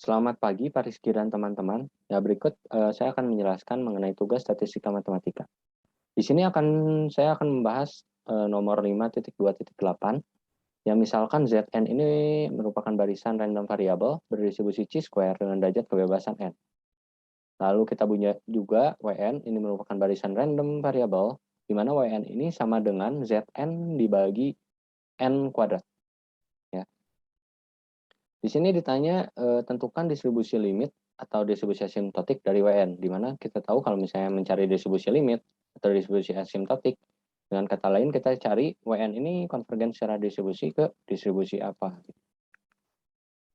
Selamat pagi Pak Rizky dan teman-teman. Ya, berikut saya akan menjelaskan mengenai tugas statistika matematika. Di sini saya akan membahas nomor 5.2.8 yang misalkan Zn ini merupakan barisan random variabel berdistribusi chi-square dengan derajat kebebasan n. Lalu kita punya juga Wn ini merupakan barisan random variabel di mana Wn ini sama dengan Zn dibagi n kuadrat. Ya. Di sini ditanya tentukan distribusi limit atau distribusi asimptotik dari Wn, di mana kita tahu kalau misalnya mencari distribusi limit atau distribusi asimptotik, dengan kata lain kita cari Wn ini konvergen secara distribusi ke distribusi apa.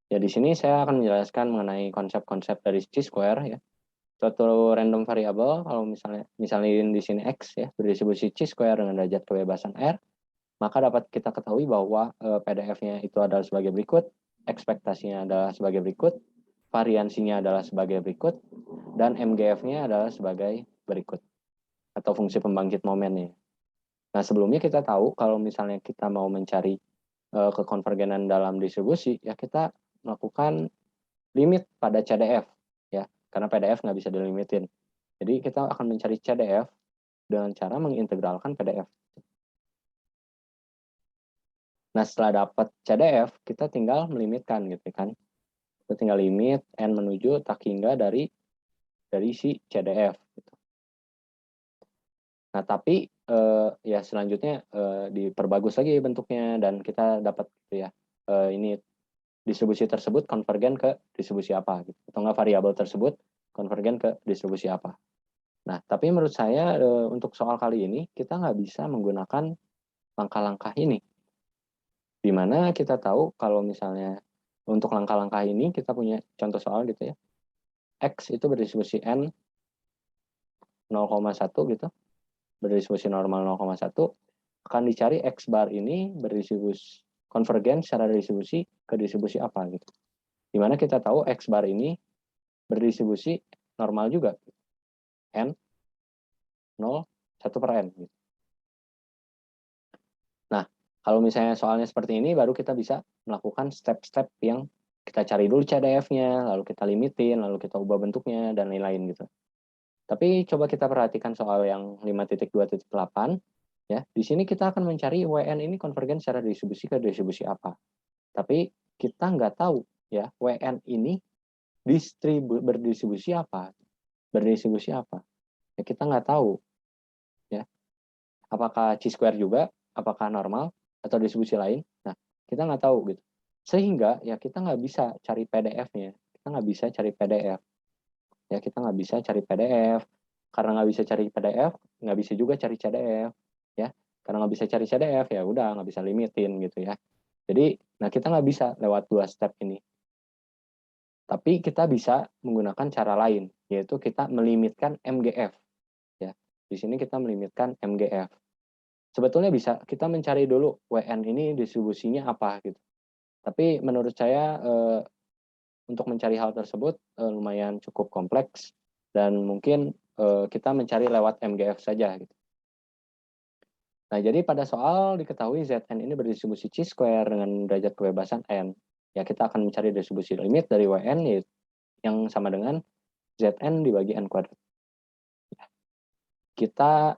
Ya, di sini saya akan menjelaskan mengenai konsep-konsep dari chi-square ya. Suatu random variabel, kalau misalnya di sini x ya, berdistribusi chi-square dengan derajat kebebasan r, maka dapat kita ketahui bahwa PDF-nya itu adalah sebagai berikut, ekspektasinya adalah sebagai berikut, variansinya adalah sebagai berikut, dan MGF-nya adalah sebagai berikut, atau fungsi pembangkit momennya. Nah, sebelumnya kita tahu kalau misalnya kita mau mencari kekonvergenan dalam distribusi, ya kita melakukan limit pada CDF, ya, karena PDF nggak bisa dilimitin. Jadi kita akan mencari CDF dengan cara mengintegralkan PDF. Nah, setelah dapat CDF, kita tinggal melimitkan gitu kan. Kita tinggal limit n menuju tak hingga dari si CDF. Gitu. Nah, tapi ya selanjutnya diperbagus lagi bentuknya dan kita dapat gitu ya. Ini distribusi tersebut konvergen ke distribusi apa gitu. Atau enggak variabel tersebut konvergen ke distribusi apa. Nah, tapi menurut saya untuk soal kali ini kita nggak bisa menggunakan langkah-langkah ini. Di mana kita tahu kalau misalnya untuk langkah-langkah ini kita punya contoh soal gitu ya. X itu berdistribusi N 0,1 gitu. Berdistribusi normal 0,1 akan dicari X bar ini berdistribusi konvergen secara distribusi ke distribusi apa gitu. Dimana kita tahu X bar ini berdistribusi normal juga. N 0, 1 per N. Gitu. Nah, kalau misalnya soalnya seperti ini, baru kita bisa melakukan step-step yang kita cari dulu CDF-nya, lalu kita limitin, lalu kita ubah bentuknya, dan lain-lain gitu. Tapi coba kita perhatikan soal yang 5.2.8, ya. Di sini kita akan mencari WN ini konvergen secara distribusi ke distribusi apa. Tapi kita nggak tahu, ya, WN ini berdistribusi apa. Berdistribusi apa. Ya, kita nggak tahu, ya. Apakah chi-square juga, apakah normal, atau distribusi lain. Nah, kita nggak tahu gitu. Sehingga ya kita nggak bisa cari PDF-nya. Kita nggak bisa cari PDF. Ya, kita nggak bisa cari PDF. Karena nggak bisa cari PDF, nggak bisa juga cari CDF. Ya, karena nggak bisa cari CDF, ya udah nggak bisa limitin gitu ya. Jadi, nah kita nggak bisa lewat dua step ini. Tapi kita bisa menggunakan cara lain, yaitu kita melimitkan MGF. Ya, di sini kita melimitkan MGF. Sebetulnya bisa kita mencari dulu WN ini distribusinya apa gitu. Tapi menurut saya untuk mencari hal tersebut lumayan cukup kompleks dan mungkin kita mencari lewat MGF saja gitu. Nah, jadi pada soal diketahui Zn ini berdistribusi chi-square dengan derajat kebebasan n. Ya, kita akan mencari distribusi limit dari WN yang sama dengan Zn dibagi n kuadrat. Kita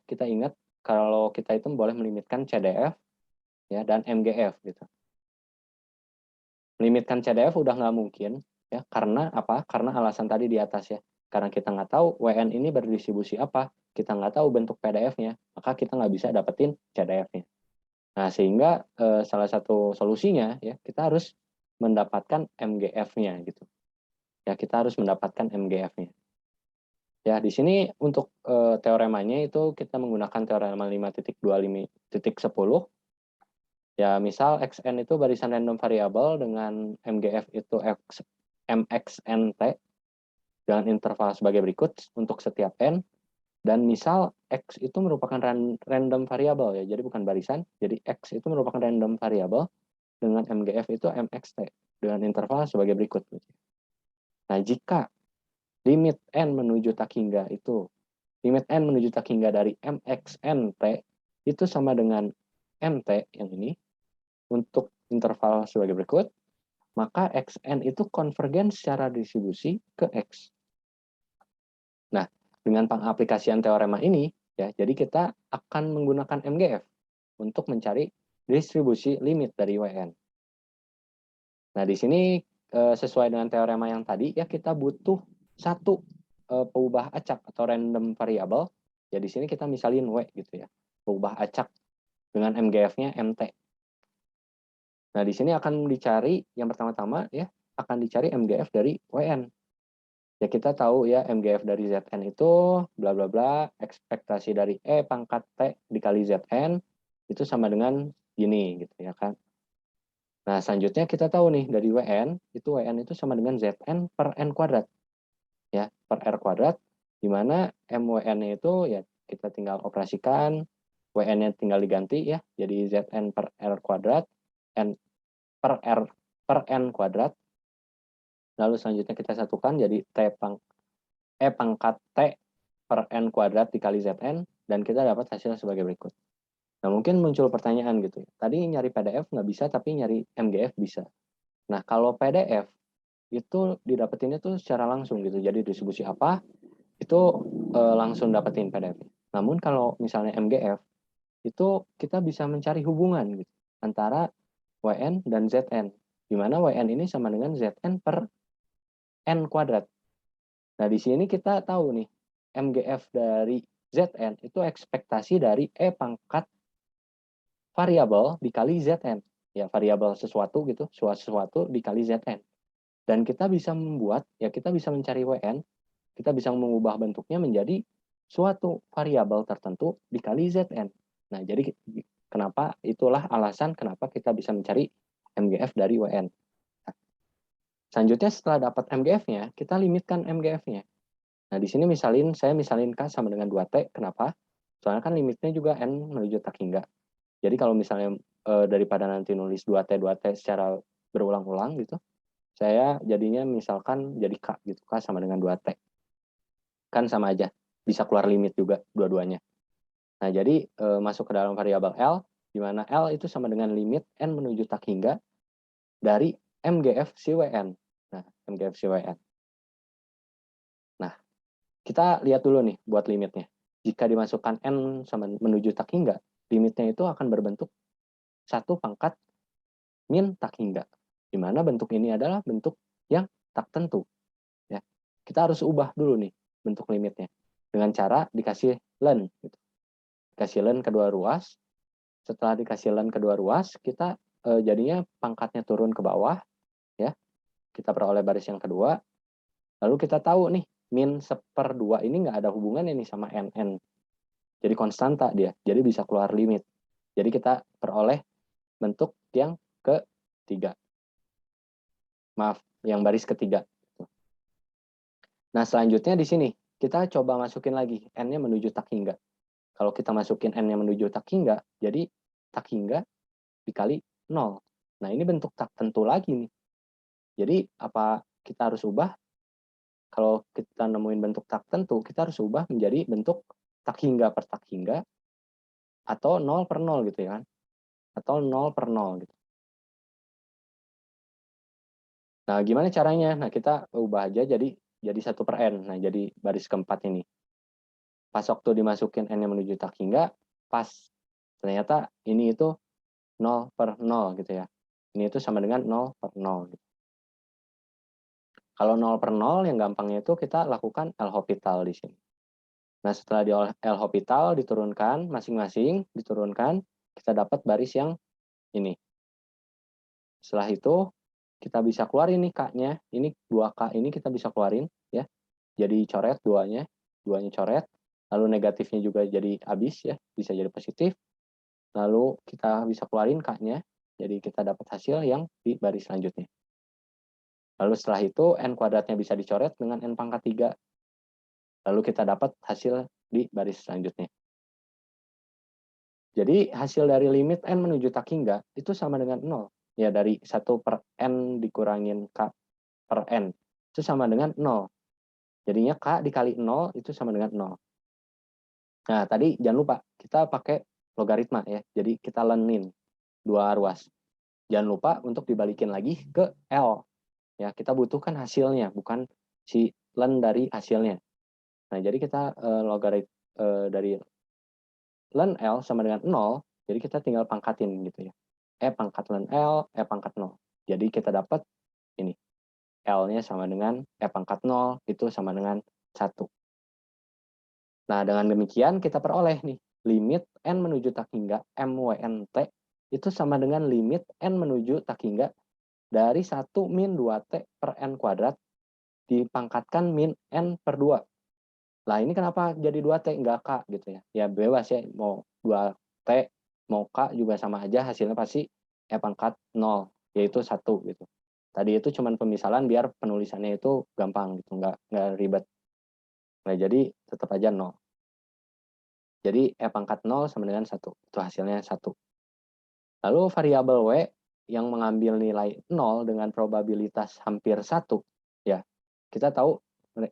kita ingat kalau kita itu boleh melimitkan CDF ya dan MGF gitu. Melimitkan CDF udah nggak mungkin ya karena apa? Karena alasan tadi di atas ya. Karena kita nggak tahu WN ini berdistribusi apa, kita nggak tahu bentuk PDF-nya, maka kita nggak bisa dapetin CDF-nya. Nah, sehingga salah satu solusinya ya kita harus mendapatkan MGF-nya gitu. Ya, kita harus mendapatkan MGF-nya. Ya, di sini untuk teoremanya itu kita menggunakan teorema 5.25.10. Ya, misal xn itu barisan random variabel dengan MGF itu mxnt dengan interval sebagai berikut untuk setiap n. Dan misal x itu merupakan random variabel ya, jadi bukan barisan. Jadi x itu merupakan random variabel dengan MGF itu mxt dengan interval sebagai berikut. Nah, jika limit n menuju tak hingga itu limit n menuju tak hingga dari mxnt itu sama dengan mt yang ini untuk interval sebagai berikut, maka xn itu konvergen secara distribusi ke x. Nah, dengan pengaplikasian teorema ini, ya, jadi kita akan menggunakan MGF untuk mencari distribusi limit dari WN. Nah, di sini sesuai dengan teorema yang tadi, ya kita butuh satu pengubah acak atau random variable. Ya, di sini kita misalin W gitu ya, pengubah acak dengan MGF-nya MT. Nah, di sini akan dicari, yang pertama-tama ya, akan dicari MGF dari WN. Ya, kita tahu ya, MGF dari Zn itu, bla bla bla, ekspektasi dari E pangkat T dikali Zn, itu sama dengan gini, gitu ya kan. Nah, selanjutnya kita tahu nih, dari WN itu sama dengan Zn per N kuadrat. Ya, per R kuadrat, di mana MWN itu ya kita tinggal operasikan, WN-nya tinggal diganti ya, jadi Zn per R kuadrat, N per R per N kuadrat. Lalu selanjutnya kita satukan jadi E pangkat T per N kuadrat dikali Zn, dan kita dapat hasil sebagai berikut. Nah, mungkin muncul pertanyaan gitu. Tadi nyari PDF nggak bisa, tapi nyari MGF bisa. Nah, kalau PDF itu didapetinnya tuh secara langsung gitu. Jadi distribusi apa, itu langsung dapetin PDF. Namun kalau misalnya MGF, itu kita bisa mencari hubungan gitu antara WN dan Zn. Di mana WN ini sama dengan Zn per N kuadrat. Nah, di sini kita tahu nih, MGF dari Zn itu ekspektasi dari E pangkat variabel dikali Zn. Ya, variabel sesuatu gitu, sesuatu dikali Zn. Dan kita bisa membuat, ya kita bisa mencari WN, kita bisa mengubah bentuknya menjadi suatu variabel tertentu dikali Zn. Nah, jadi kenapa, itulah alasan kenapa kita bisa mencari MGF dari WN. Nah, selanjutnya setelah dapat MGF-nya, kita limitkan MGF-nya. Nah, di sini saya misalin K sama dengan 2T. Kenapa? Soalnya kan limitnya juga N menuju tak hingga. Jadi kalau misalnya daripada nanti nulis 2T secara berulang-ulang gitu, saya jadinya misalkan jadi K gitu. K sama dengan 2T. Kan sama aja. Bisa keluar limit juga dua-duanya. Nah, jadi masuk ke dalam variabel L, di mana L itu sama dengan limit N menuju tak hingga dari MGF si WN. Nah, MGF si WN. Nah, kita lihat dulu nih buat limitnya. Jika dimasukkan N sama menuju tak hingga, limitnya itu akan berbentuk 1 pangkat min tak hingga. Di mana bentuk ini adalah bentuk yang tak tentu. Ya. Kita harus ubah dulu nih bentuk limitnya. Dengan cara dikasih len. Gitu. Dikasih len kedua ruas. Setelah dikasih len kedua ruas, kita jadinya pangkatnya turun ke bawah. Ya. Kita peroleh baris yang kedua. Lalu kita tahu nih, min 1/2 ini nggak ada hubungannya nih sama NN. Jadi konstanta dia, jadi bisa keluar limit. Jadi kita peroleh bentuk yang ketiga. Maaf, yang baris ketiga. Nah, selanjutnya di sini, kita coba masukin lagi, N-nya menuju tak hingga. Kalau kita masukin N-nya menuju tak hingga, jadi tak hingga dikali 0. Nah, ini bentuk tak tentu lagi nih. Jadi, apa kita harus ubah? Kalau kita nemuin bentuk tak tentu, kita harus ubah menjadi bentuk tak hingga per tak hingga, atau 0 per 0 gitu ya kan. Atau 0 per 0 gitu. Nah, gimana caranya? Nah, kita ubah aja jadi 1 per N. Nah, jadi baris keempat ini. Pas waktu dimasukin N yang menuju tak hingga, pas. Ternyata ini itu 0 per 0 gitu ya. Ini itu sama dengan 0 per 0. Gitu. Kalau 0 per 0, yang gampangnya itu kita lakukan L'Hopital di sini. Nah, setelah di L'Hopital diturunkan, masing-masing diturunkan, kita dapat baris yang ini. Setelah itu, kita bisa keluarin nih K-nya. Ini 2K ini kita bisa keluarin ya. Jadi coret duanya coret. Lalu negatifnya juga jadi habis ya, bisa jadi positif. Lalu kita bisa keluarin K-nya. Jadi kita dapat hasil yang di baris selanjutnya. Lalu setelah itu N kuadratnya bisa dicoret dengan N pangkat 3. Lalu kita dapat hasil di baris selanjutnya. Jadi hasil dari limit N menuju tak hingga itu sama dengan 0. Ya, dari 1 per N dikurangin K per N. Itu sama dengan 0. Jadinya K dikali 0 itu sama dengan 0. Nah, tadi jangan lupa, kita pakai logaritma ya. Jadi kita lenin 2 ruas. Jangan lupa untuk dibalikin lagi ke L. Ya, kita butuhkan hasilnya, bukan si len dari hasilnya. Nah, jadi kita dari len L sama dengan 0, jadi kita tinggal pangkatin gitu ya. E pangkat len L, E pangkat 0. Jadi kita dapat ini, L-nya sama dengan E pangkat 0, itu sama dengan 1. Nah, dengan demikian kita peroleh nih, limit N menuju tak hingga MWNT itu sama dengan limit N menuju tak hingga dari 1 min 2T per N kuadrat dipangkatkan min N per 2. Lah ini kenapa jadi 2T enggak K gitu ya. Ya bebas ya, mau 2T, mau K juga sama aja, hasilnya pasti E pangkat 0, yaitu 1 gitu. Tadi itu cuman pemisalan biar penulisannya itu gampang gitu, enggak ribet. Nah, jadi tetap aja 0. Jadi E pangkat 0 sama dengan 1, itu hasilnya 1. Lalu variabel W yang mengambil nilai 0 dengan probabilitas hampir 1, ya kita tahu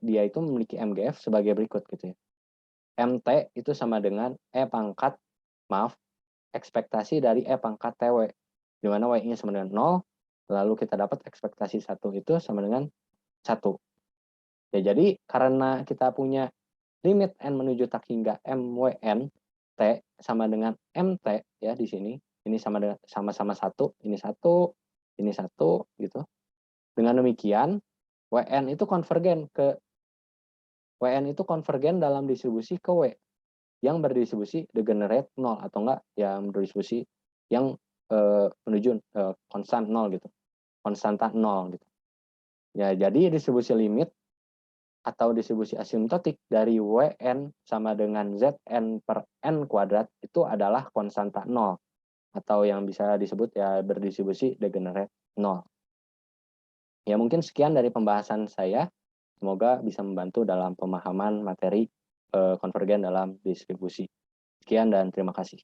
dia itu memiliki MGF sebagai berikut gitu ya. MT itu sama dengan ekspektasi dari E pangkat TW, di mana W-nya sama dengan 0, lalu kita dapat ekspektasi 1 itu sama dengan 1. Ya, jadi karena kita punya limit N menuju tak hingga MWN, T sama dengan MT ya di sini, ini sama-sama 1, ini 1, ini 1 gitu. Dengan demikian, WN itu konvergen dalam distribusi ke W yang berdistribusi degenerate 0 atau enggak yang berdistribusi yang menuju konstan 0 gitu. Konstanta 0 gitu. Ya, jadi distribusi limit atau distribusi asimptotik dari WN sama dengan ZN per N kuadrat itu adalah konstanta 0 atau yang bisa disebut ya berdistribusi degenerate 0. Ya, mungkin sekian dari pembahasan saya. Semoga bisa membantu dalam pemahaman materi konvergen dalam distribusi. Sekian dan terima kasih.